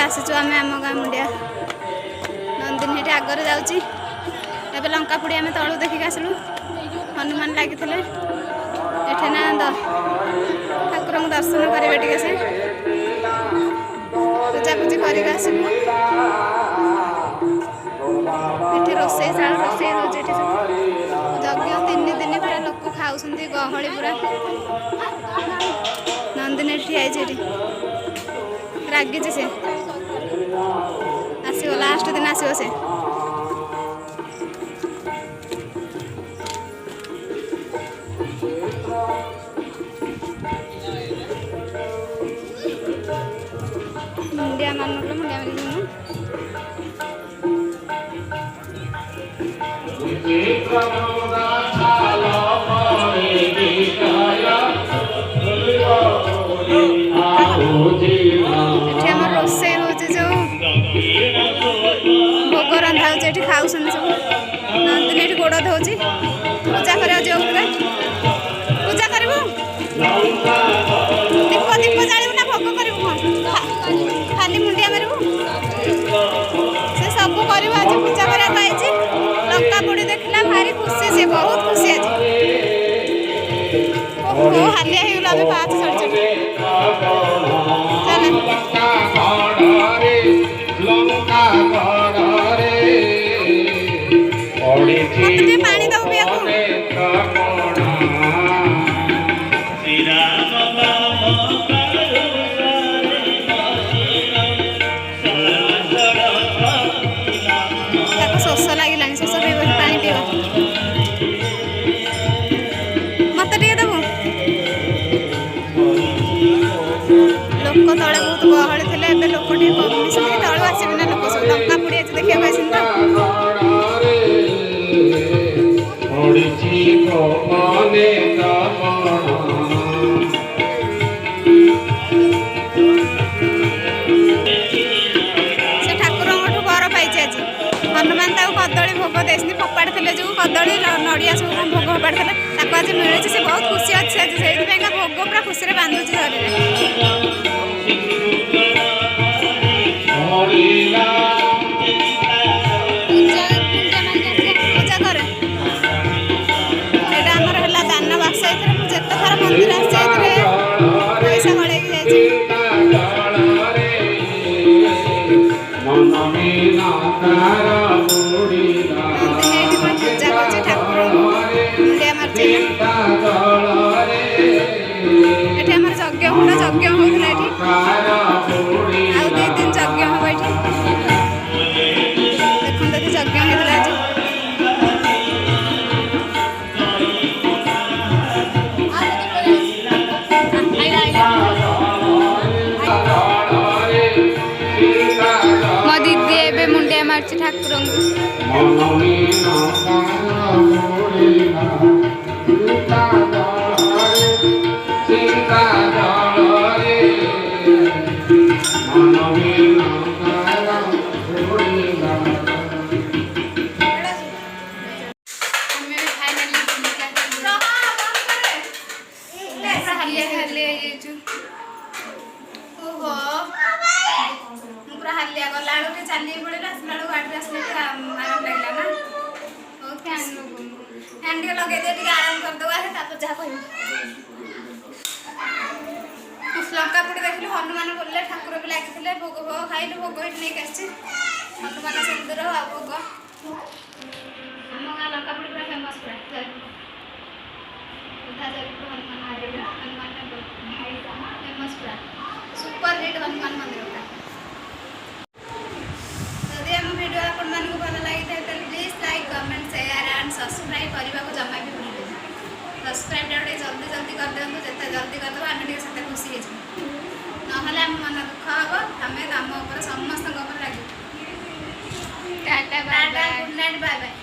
आसीचु आम आम गाँ मुंडिया नंदिनी ये आगर जाऊँगी एवं लंका पुड़ी आम तलू देखिक आसलु हनुमान लगी एठे ना ठाकुर को दर्शन करेंगे टे से पूजापूजी करके आसलु ये रोषेशाला रोषे होती यज्ञ 3 दिन पूरा लोक खाऊँ गहली पूरा नंदिनी ठिया रागी से आसो लास्ट दिन आसो से मुंडिया मानल मुंडिया मारी रोषे हो जो भोग रंधा हो खाऊ सब नंदिनी ये गोड़ धोची पूजा करा पूजा कर दीप दीप जालू ना भोग कर खाली मुंडिया मारू से सब कर आज पूजा कराई लंका पोड़ी देखला भारी खुशी से बहुत खुशी आज हालिया होगला आम पाँच चढ़ चल पानी दब शोष लगे शोष पीब पानी पीब मत देबू लोक तले बहुत गहली थे लोक कमी तलू आसबे ना लोक सब लंका पुड़ी आज देखा से ठाकुर बर पाई आज हनुमान कदली भोग दे फोपाड़ी थे जो कदली नड़िया सब भोग फोपाड़ी थे आज मिलूँ से बहुत खुशी अच्छे आज से भोग पूरा खुशी बांधुची शरीर पूजा कर यहाँ आमर है दान बाक्स जिते थर मंदिर पैसा गड़े पूजा कर ठाकुर मुंडिया मार्च ये यज्ञ होता यज्ञ होता ये 2 दिन यज्ञ हम ये देखते यज्ञ होता आज मो दीदी ए मुंडिया मार्च ठाकुर पूरा हालिया गला चली पड़े आसला गाड़ी आसले आराम लगला ना फैन लगे दे आराम करदे जहाँ कह लंका पुड़ी देखिलु हनुमान बोले ठाकुर भी लगे भोग भोग खाइलु भोग ये नहीं आसी हनुमान सिंदूर आ भोग आम गाँ लंका पुड़ी पूरा फेमस पूरा हनुमान टेम्पल फेमस पूरा सुपर हिट हनुमान मंदिर जदि आम वीडियो आपण मानक भल लगी था please like comment share and subscribe करने को जमा भी भूल सब्सक्राइब जल्दी जल्दी कर दिखाँ जिते जल्दी करदे आम टे खुशी हो ना आम मन दुख हम आम समस्त लगे टाटा गुड नाइट बाय बाय।